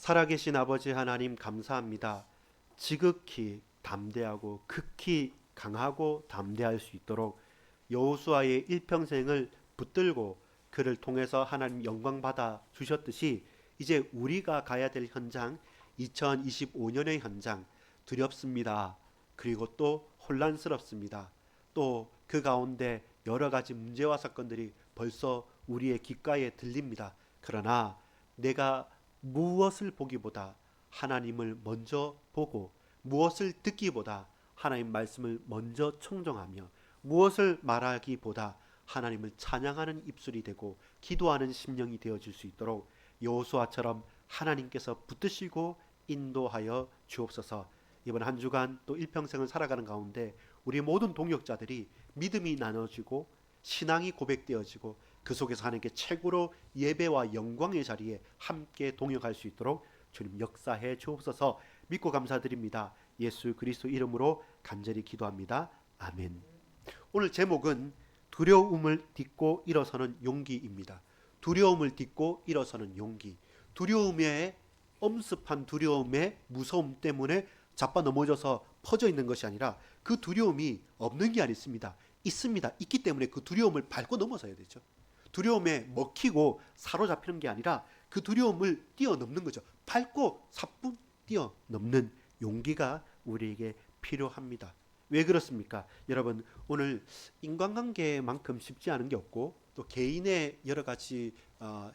살아계신 아버지 하나님 감사합니다. 지극히 담대하고 극히 강하고 담대할 수 있도록 여호수아의 일평생을 붙들고 그를 통해서 하나님 영광 받아 주셨듯이 이제 우리가 가야 될 현장, 2025년의 현장 두렵습니다. 그리고 또 혼란스럽습니다. 또 그 가운데 여러 가지 문제와 사건들이 벌써 우리의 귓가에 들립니다. 그러나 내가 무엇을 보기보다 하나님을 먼저 보고 무엇을 듣기보다 하나님 말씀을 먼저 청정하며 무엇을 말하기보다 하나님을 찬양하는 입술이 되고 기도하는 심령이 되어질 수 있도록 여호수아처럼 하나님께서 붙드시고 인도하여 주옵소서. 이번 한 주간 또 일평생을 살아가는 가운데 우리 모든 동역자들이 믿음이 나눠지고 신앙이 고백되어지고 그 속에서 하나님께 최고로 예배와 영광의 자리에 함께 동역할 수 있도록 주님 역사해 주옵소서. 믿고 감사드립니다. 예수 그리스도 이름으로 간절히 기도합니다. 아멘. 오늘 제목은 두려움을 딛고 일어서는 용기입니다. 두려움을 딛고 일어서는 용기. 두려움의 엄습한 두려움의 무서움 때문에 자빠 넘어져서 퍼져 있는 것이 아니라 그 두려움이 없는 게 아니습니다. 있습니다. 있기 때문에 그 두려움을 밟고 넘어서야 되죠. 두려움에 먹히고 사로잡히는 게 아니라 그 두려움을 뛰어넘는 거죠. 밟고 사뿐 뛰어넘는 용기가 우리에게 필요합니다. 왜 그렇습니까? 여러분, 오늘 인간관계만큼 쉽지 않은 게 없고 또 개인의 여러 가지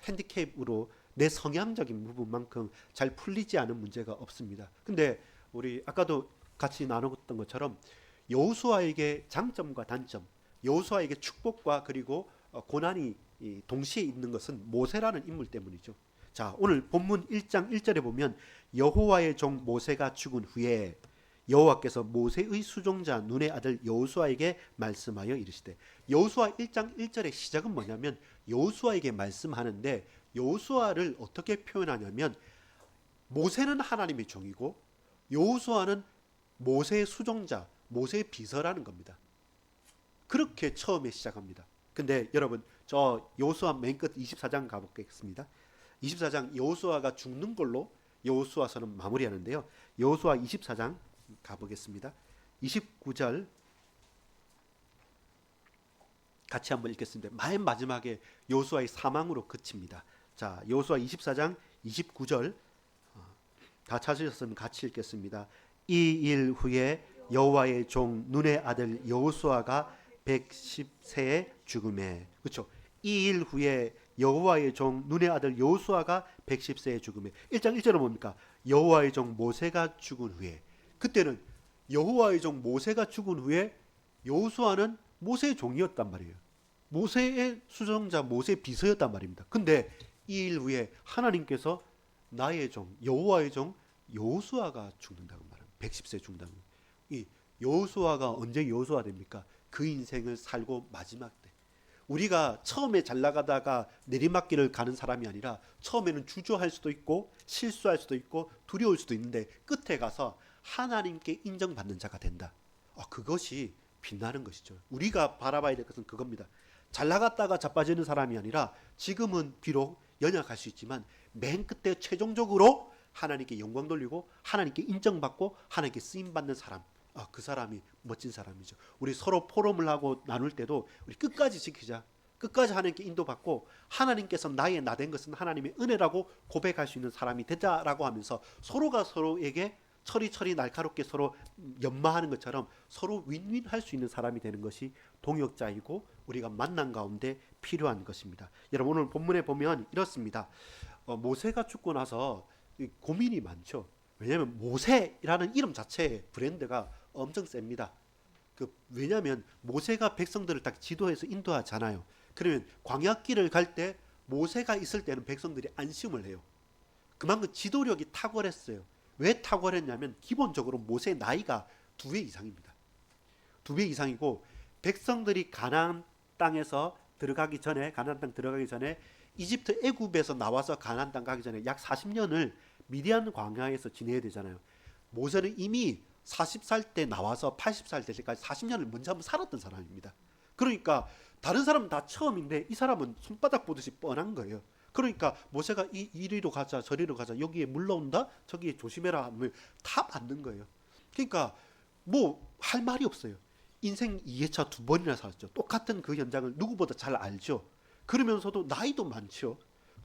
핸디캡으로 내 성향적인 부분만큼 잘 풀리지 않은 문제가 없습니다. 근데 우리 아까도 같이 나눴던 것처럼 여호수아에게 장점과 단점, 여호수아에게 축복과 그리고 고난이 동시에 있는 것은 모세라는 인물 때문이죠. 자, 오늘 본문 1장 1절에 보면 여호와의 종 모세가 죽은 후에 여호와께서 모세의 수종자 눈의 아들 여호수아에게 말씀하여 이르시되, 여호수아 1장 1절의 시작은 뭐냐면 여호수아에게 말씀하는데 여호수아를 어떻게 표현하냐면 모세는 하나님의 종이고 여호수아는 모세의 수종자, 모세의 비서라는 겁니다. 그렇게 처음에 시작합니다. 근데 여러분, 저 여호수아 맨 끝 24장 가보겠습니다. 24장 여호수아가 죽는 걸로 여호수아서는 마무리하는데요. 여호수아 24장 가보겠습니다. 29절 같이 한번 읽겠습니다. 맨 마지막에 여호수아의 사망으로 그칩니다. 자, 여호수아 24장 29절 다 찾으셨으면 같이 읽겠습니다. 이 일 후에 여호와의 종 눈의 아들 여호수아가 110세에 죽음에, 그렇죠? 이 일 후에 여호와의 종 눈의 아들 여호수아가 110세에 죽음에. 1장 1절은 뭡니까? 여호와의 종 모세가 죽은 후에. 그때는 여호와의 종 모세가 죽은 후에 여호수아는 모세의 종이었단 말이에요. 모세의 수종자, 모세의 비서였단 말입니다. 근데 이 일 후에 하나님께서 나의 종, 여호와의 종 여호수아가 죽는다고 말합니다. 110세에 죽는다고. 이 여호수아가 언제 여호수아 됩니까? 그 인생을 살고 마지막 때. 우리가 처음에 잘 나가다가 내리막길을 가는 사람이 아니라 처음에는 주저할 수도 있고 실수할 수도 있고 두려울 수도 있는데 끝에 가서 하나님께 인정받는 자가 된다. 그것이 빛나는 것이죠. 우리가 바라봐야 될 것은 그겁니다. 잘 나갔다가 자빠지는 사람이 아니라 지금은 비록 연약할 수 있지만 맨 끝에 최종적으로 하나님께 영광 돌리고 하나님께 인정받고 하나님께 쓰임받는 사람, 그 사람이 멋진 사람이죠. 우리 서로 포럼을 하고 나눌 때도 우리 끝까지 지키자. 끝까지 하나님께 인도받고 하나님께서 나의 나 된 것은 하나님의 은혜라고 고백할 수 있는 사람이 되자라고 하면서 서로가 서로에게 처리처리 날카롭게 서로 연마하는 것처럼 서로 윈윈할 수 있는 사람이 되는 것이 동역자이고 우리가 만난 가운데 필요한 것입니다. 여러분, 오늘 본문에 보면 이렇습니다. 모세가 죽고 나서 고민이 많죠. 왜냐하면 모세라는 이름 자체의 브랜드가 엄청 셉니다. 왜냐하면 모세가 백성들을 딱 지도해서 인도하잖아요. 그러면 광야길을 갈 때 모세가 있을 때는 백성들이 안심을 해요. 그만큼 지도력이 탁월했어요. 왜 탁월했냐면 기본적으로 모세의 나이가 2배 이상입니다. 2배 이상이고 백성들이 가나안 땅에서 들어가기 전에, 가나안 땅 들어가기 전에 이집트 애굽에서 나와서 가나안 땅 가기 전에 약 40년을 미디안 광야에서 지내야 되잖아요. 모세는 이미 40살 때 나와서 80살 될 때까지 40년을 먼저 한번 살았던 사람입니다. 그러니까 다른 사람은 다 처음인데 이 사람은 손바닥 보듯이 뻔한 거예요. 그러니까 모세가 이리로 가자 저리로 가자 여기에 물러온다 저기에 조심해라 하면 다 맞는 거예요. 그러니까 뭐 할 말이 없어요. 인생 2회차 두 번이나 살았죠. 똑같은 그 현장을 누구보다 잘 알죠. 그러면서도 나이도 많죠.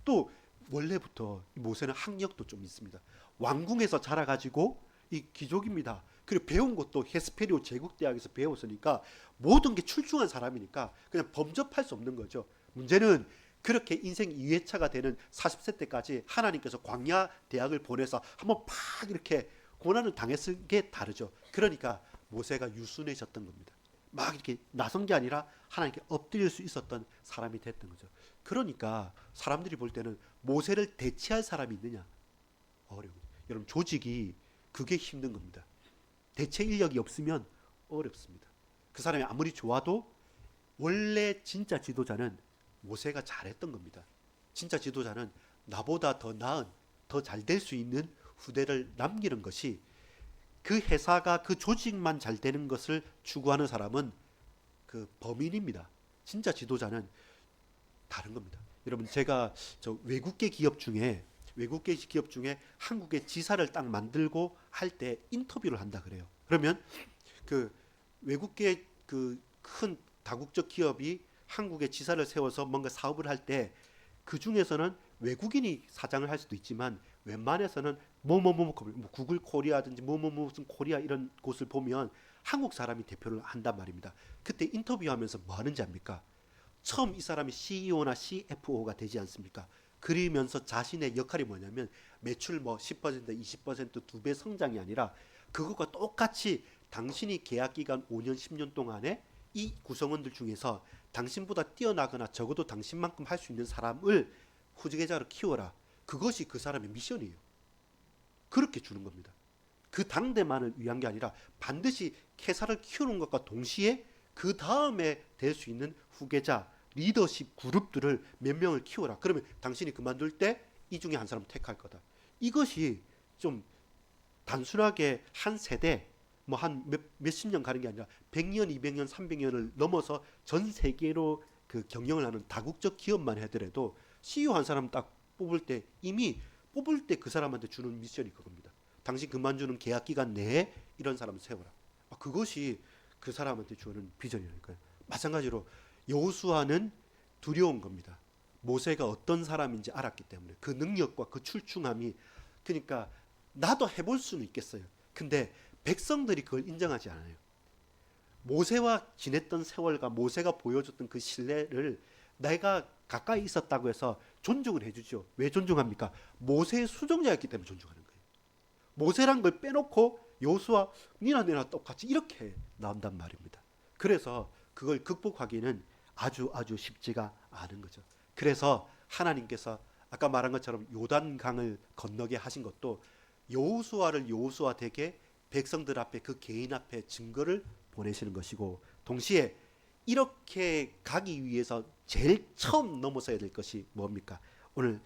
또 원래부터 모세는 학력도 좀 있습니다. 왕궁에서 자라가지고 이 귀족입니다. 그리고 배운 것도 헤스페리오 제국대학에서 배웠으니까 모든 게 출중한 사람이니까 그냥 범접할 수 없는 거죠. 문제는 그렇게 인생 2회차가 되는 40세 때까지 하나님께서 광야 대학을 보내서 한번 팍 이렇게 고난을 당했을 게 다르죠. 그러니까 모세가 유순해졌던 겁니다. 막 이렇게 나선 게 아니라 하나님께 엎드릴 수 있었던 사람이 됐던 거죠. 그러니까 사람들이 볼 때는 모세를 대체할 사람이 있느냐? 어려워요. 여러분 조직이 그게 힘든 겁니다. 대체 인력이 없으면 어렵습니다. 그 사람이 아무리 좋아도 원래 진짜 지도자는 모세가 잘했던 겁니다. 진짜 지도자는 나보다 더 나은, 더 잘 될 수 있는 후대를 남기는 것이 그 회사가 그 조직만 잘 되는 것을 추구하는 사람은 그 범인입니다. 진짜 지도자는 다른 겁니다. 여러분 제가 저 외국계 기업 중에 한국의 지사를 딱 만들고 할 때 인터뷰를 한다 그래요. 그러면 그 외국계 그 큰 다국적 기업이 한국의 지사를 세워서 뭔가 사업을 할 때 그 중에서는 외국인이 사장을 할 수도 있지만 웬만해서는 뭐뭐뭐 구글 코리아든지 뭐뭐뭐 무슨 코리아 이런 곳을 보면 한국 사람이 대표를 한단 말입니다. 그때 인터뷰하면서 뭐 하는지 압니까? 처음 이 사람이 CEO나 CFO가 되지 않습니까? 그러면서 자신의 역할이 뭐냐면 매출 뭐 10%, 20% 두 배 성장이 아니라 그것과 똑같이 당신이 계약 기간 5년, 10년 동안에 이 구성원들 중에서 당신보다 뛰어나거나 적어도 당신만큼 할 수 있는 사람을 후계자로 키워라. 그것이 그 사람의 미션이에요. 그렇게 주는 겁니다. 그 당대만을 위한 게 아니라 반드시 회사를 키우는 것과 동시에 그 다음에 될 수 있는 후계자, 리더십 그룹들을 몇 명을 키워라. 그러면 당신이 그만둘 때 이 중에 한 사람 택할 거다. 이것이 좀 단순하게 한 세대 뭐 한 몇십 년 가는 게 아니라 100년, 200년, 300년을 넘어서 전 세계로 그 경영을 하는 다국적 기업만 하더라도 CEO 한 사람 딱 뽑을 때 이미 뽑을 때 그 사람한테 주는 미션이 그겁니다. 당신 그만두는 계약 기간 내에 이런 사람을 세워라. 그것이 그 사람한테 주는 비전이니까요. 마찬가지로 여호수아는 두려운 겁니다. 모세가 어떤 사람인지 알았기 때문에 그 능력과 그 출중함이 그러니까 나도 해볼 수는 있겠어요. 근데 백성들이 그걸 인정하지 않아요. 모세와 지냈던 세월과 모세가 보여줬던 그 신뢰를 내가 가까이 있었다고 해서 존중을 해주죠. 왜 존중합니까? 모세의 수종자였기 때문에 존중하는 거예요. 모세란 걸 빼놓고 여호수아 니나 내나 똑같이 이렇게 나온단 말입니다. 그래서 그걸 극복하기는 아주 쉽지가 않은 거죠. 그래서 하나님께서 아까 말한 것처럼 요단강을 건너게 하신 것도 여호수아를 여호수아 되게 백성들 앞에 그 개인 앞에 증거를 보내시는 것이고 동시에 이렇게 가기 위해서 제일 처음 넘어서야 될 것이 뭡니까? 오늘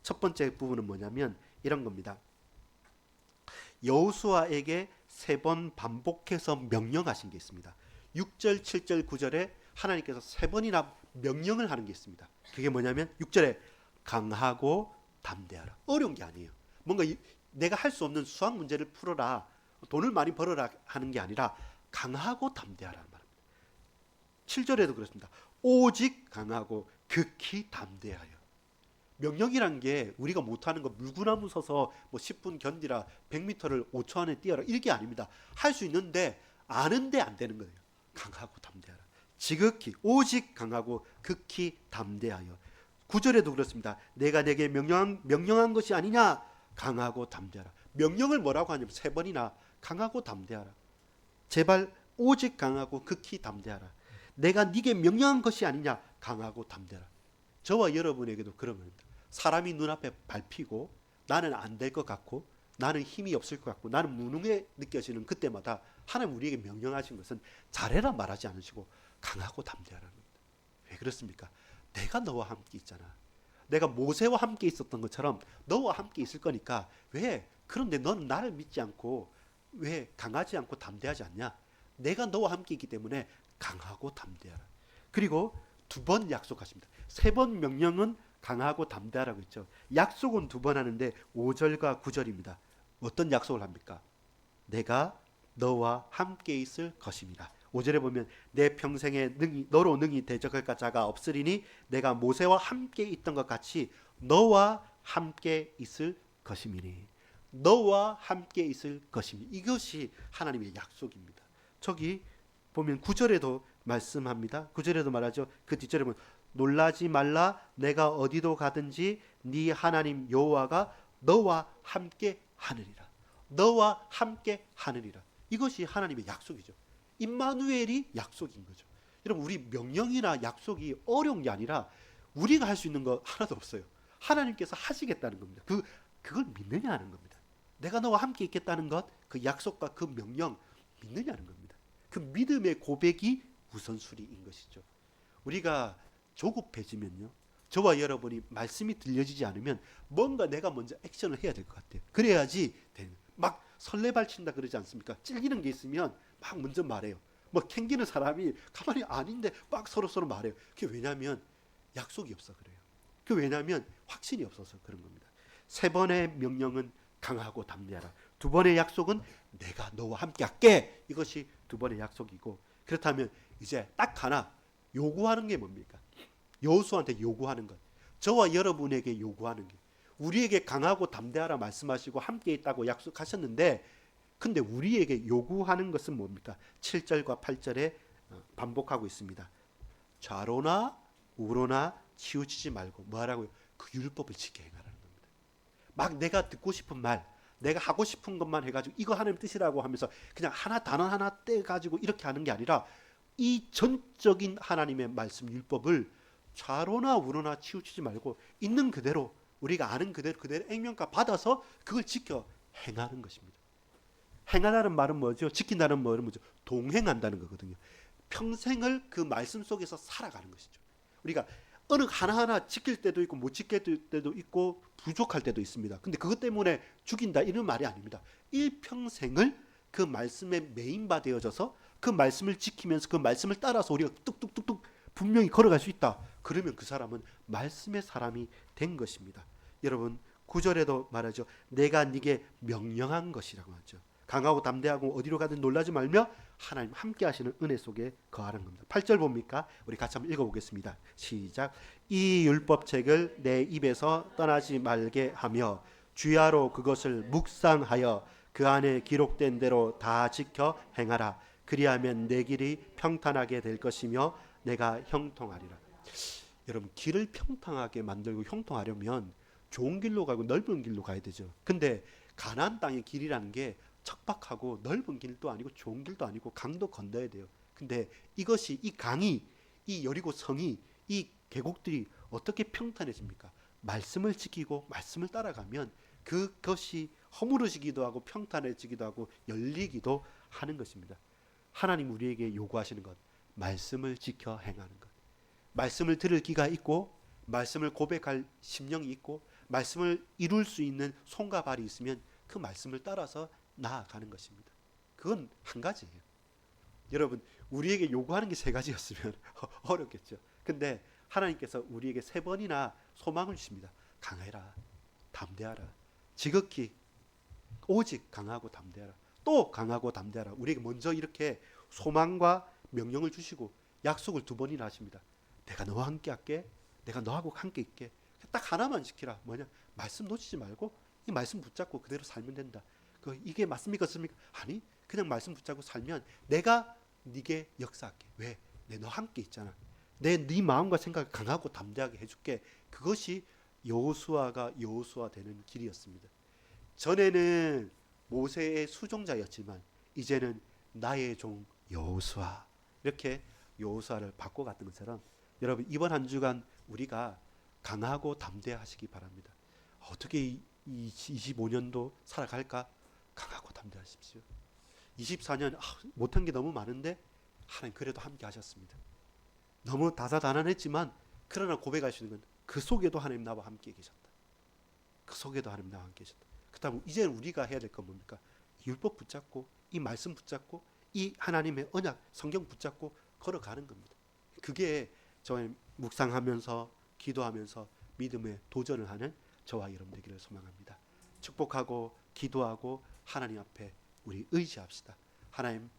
첫 번째 부분은 뭐냐면 이런 겁니다. 여호수아에게 3번 반복해서 명령하신 게 있습니다. 6절, 7절, 9절에 하나님께서 3번이나 명령을 하는 게 있습니다. 그게 뭐냐면 6절에 강하고 담대하라. 어려운 게 아니에요. 뭔가 내가 할 수 없는 수학 문제를 풀어라. 돈을 많이 벌어라 하는 게 아니라 강하고 담대하라는 말입니다. 7절에도 그렇습니다. 오직 강하고 극히 담대하여. 명령이란 게 우리가 못하는 거 물구나무 서서 뭐 10분 견디라 100m를 5초 안에 뛰어라 이게 아닙니다. 할 수 있는데 아는데 안 되는 거예요. 강하고 담대하라. 지극히 오직 강하고 극히 담대하여. 9절에도 그렇습니다. 내가 내게 명령한 것이 아니냐. 강하고 담대하라. 명령을 뭐라고 하냐면 3번이나 강하고 담대하라. 제발 오직 강하고 극히 담대하라. 내가 네게 명령한 것이 아니냐. 강하고 담대하라. 저와 여러분에게도 그런 겁니다. 사람이 눈앞에 밟히고 나는 안 될 것 같고 나는 힘이 없을 것 같고 나는 무능해 느껴지는 그때마다 하나님 우리에게 명령하신 것은 잘해라 말하지 않으시고 강하고 담대하라는 겁니다. 왜 그렇습니까? 내가 너와 함께 있잖아. 내가 모세와 함께 있었던 것처럼 너와 함께 있을 거니까 왜? 그런데 너는 나를 믿지 않고 왜 강하지 않고 담대하지 않냐? 내가 너와 함께 있기 때문에 강하고 담대하라. 그리고 2번 약속하십니다. 3번 명령은 강하고 담대하라고 했죠. 약속은 두 번 하는데 5절과 9절입니다. 어떤 약속을 합니까? 내가 너와 함께 있을 것입니다. 5절에 보면 내 평생에 너로 능히 대적할 자가 없으리니 내가 모세와 함께 있던 것 같이 너와 함께 있을 것이니 너와 함께 있을 것이니 이것이 하나님의 약속입니다. 저기 보면 9절에도 말씀합니다. 9절에도 말하죠. 그 뒷절에 보면 놀라지 말라 내가 어디도 가든지 네 하나님 여호와가 너와 함께 하느니라. 너와 함께 하느니라. 이것이 하나님의 약속이죠. 임마누엘이 약속인 거죠. 여러분 우리 명령이나 약속이 어려운 게 아니라 우리가 할 수 있는 거 하나도 없어요. 하나님께서 하시겠다는 겁니다. 그걸 믿느냐 하는 겁니다. 내가 너와 함께 있겠다는 것, 그 약속과 그 명령 믿느냐는 겁니다. 그 믿음의 고백이 우선순위인 것이죠. 우리가 조급해지면요. 저와 여러분이 말씀이 들려지지 않으면 뭔가 내가 먼저 액션을 해야 될 것 같아요. 그래야지 되는. 막 설레발친다 그러지 않습니까? 찔리는 게 있으면 막 먼저 말해요. 뭐 캥기는 사람이 가만히 아닌데 막 서로 말해요. 그게 왜냐하면 약속이 없어 그래요. 그 왜냐하면 확신이 없어서 그런 겁니다. 세 번의 명령은 강하고 담대하라. 두 번의 약속은 내가 너와 함께 할게. 이것이 두 번의 약속이고 그렇다면 이제 딱 하나 요구하는 게 뭡니까? 여호수아한테 요구하는 것. 저와 여러분에게 요구하는 게 우리에게 강하고 담대하라 말씀하시고 함께 있다고 약속하셨는데 근데 우리에게 요구하는 것은 뭡니까? 7절과 8절에 반복하고 있습니다. 좌로나 우로나 치우치지 말고 뭐하라고요? 그 율법을 지켜 행하라는 겁니다. 막 내가 듣고 싶은 말, 내가 하고 싶은 것만 해가지고 이거 하나님 뜻이라고 하면서 그냥 하나 단어 하나 떼가지고 이렇게 하는 게 아니라 이 전적인 하나님의 말씀 율법을 좌로나 우로나 치우치지 말고 있는 그대로 우리가 아는 그대로 액면가 받아서 그걸 지켜 행하는 것입니다. 행하다는 말은 뭐죠? 지킨다는 말은 뭐죠? 동행한다는 거거든요. 평생을 그 말씀 속에서 살아가는 것이죠. 우리가 어느 하나하나 지킬 때도 있고 못 지킬 때도 있고 부족할 때도 있습니다. 근데 그것 때문에 죽인다 이런 말이 아닙니다. 일평생을 그 말씀에 메인바 되어져서 그 말씀을 지키면서 그 말씀을 따라서 우리가 뚝뚝뚝뚝 분명히 걸어갈 수 있다. 그러면 그 사람은 말씀의 사람이 된 것입니다. 여러분 9절에도 말하죠. 내가 네게 명령한 것이라고 하죠. 강하고 담대하고 어디로 가든 놀라지 말며 하나님 함께 하시는 은혜 속에 거하는 겁니다. 8절 봅니까? 우리 같이 한번 읽어보겠습니다. 시작. 이 율법책을 내 입에서 떠나지 말게 하며 주야로 그것을 묵상하여 그 안에 기록된 대로 다 지켜 행하라. 그리하면 내 길이 평탄하게 될 것이며 내가 형통하리라. 여러분 길을 평탄하게 만들고 형통하려면 좋은 길로 가고 넓은 길로 가야 되죠. 근데 가나안 땅의 길이라는 게 척박하고 넓은 길도 아니고 좋은 길도 아니고 강도 건너야 돼요. 근데 이것이 이 강이 이 여리고 성이 이 계곡들이 어떻게 평탄해집니까? 말씀을 지키고 말씀을 따라가면 그것이 허물어지기도 하고 평탄해지기도 하고 열리기도 하는 것입니다. 하나님 우리에게 요구하시는 것 말씀을 지켜 행하는 것. 말씀을 들을 귀가 있고 말씀을 고백할 심령이 있고 말씀을 이룰 수 있는 손과 발이 있으면 그 말씀을 따라서 나아가는 것입니다. 그건 한 가지예요. 여러분 우리에게 요구하는 게 세 가지였으면 어렵겠죠. 근데 하나님께서 우리에게 세 번이나 소망을 주십니다. 강해라, 담대하라, 지극히 오직 강하고 담대하라, 또 강하고 담대하라. 우리에게 먼저 이렇게 소망과 명령을 주시고 약속을 두 번이나 하십니다. 내가 너와 함께 할게. 내가 너하고 함께 있게. 딱 하나만 지키라. 뭐냐? 말씀 놓치지 말고 이 말씀 붙잡고 그대로 살면 된다. 이게 맞습니까? 없습니까? 아니 그냥 말씀 붙잡고 살면 내가 네게 역사할게. 왜? 내 너 함께 있잖아. 네 마음과 생각을 강하고 담대하게 해줄게. 그것이 여호수아가 여호수아 되는 길이었습니다. 전에는 모세의 수종자였지만 이제는 나의 종 여호수아 이렇게 여호수아를 바꿔갔던 것처럼 여러분 이번 한 주간 우리가 강하고 담대하시기 바랍니다. 어떻게 25년도 살아갈까? 강하고 담대하십시오. 24년 못한 게 너무 많은데 하나님 그래도 함께 하셨습니다. 너무 다사다난했지만 그러나 고백할 수 있는 건 그 속에도 하나님 나와 함께 계셨다. 그 속에도 하나님 나와 함께 계셨다. 그다음 이제 우리가 해야 될 건 뭡니까? 율법 붙잡고 이 말씀 붙잡고 이 하나님의 언약 성경 붙잡고 걸어가는 겁니다. 그게 저의 묵상하면서 기도하면서 믿음의 도전을 하는 저와 여러분 되기를 소망합니다. 축복하고 기도하고 하나님 앞에 우리 의지합시다. 하나님,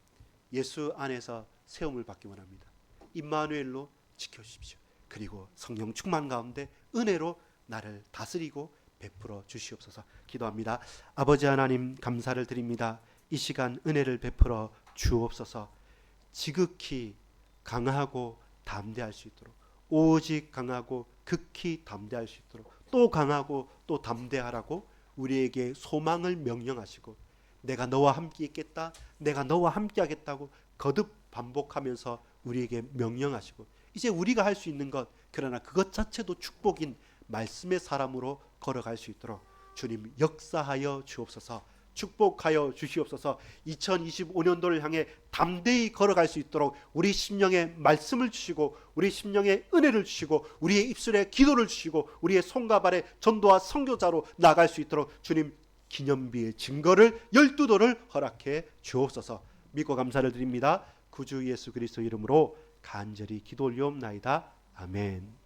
예수 안에서 세움을 받기 원합니다. 임마누엘로 지켜주십시오. 그리고 성령 충만 가운데 은혜로 나를 다스리고 베풀어 주시옵소서. 기도합니다. 아버지 하나님, 감사를 드립니다. 이 시간 은혜를 베풀어 주옵소서. 지극히 강하고 담대할 수 있도록, 오직 강하고 극히 담대할 수 있도록, 또 강하고 또 담대하라고 우리에게 소망을 명령하시고, 내가 너와 함께 있겠다, 내가 너와 함께 하겠다고 거듭 반복하면서 우리에게 명령하시고, 이제 우리가 할 수 있는 것, 그러나 그것 자체도 축복인 말씀의 사람으로 걸어갈 수 있도록 주님 역사하여 주옵소서. 축복하여 주시옵소서. 2025년도를 향해 담대히 걸어갈 수 있도록 우리 심령에 말씀을 주시고, 우리 심령에 은혜를 주시고, 우리의 입술에 기도를 주시고, 우리의 손과 발에 전도와 선교자로 나갈 수 있도록 주님 기념비의 증거를 12도를 허락해 주옵소서. 믿고 감사를 드립니다. 구주 예수 그리스도 이름으로 간절히 기도 올리옵나이다. 아멘.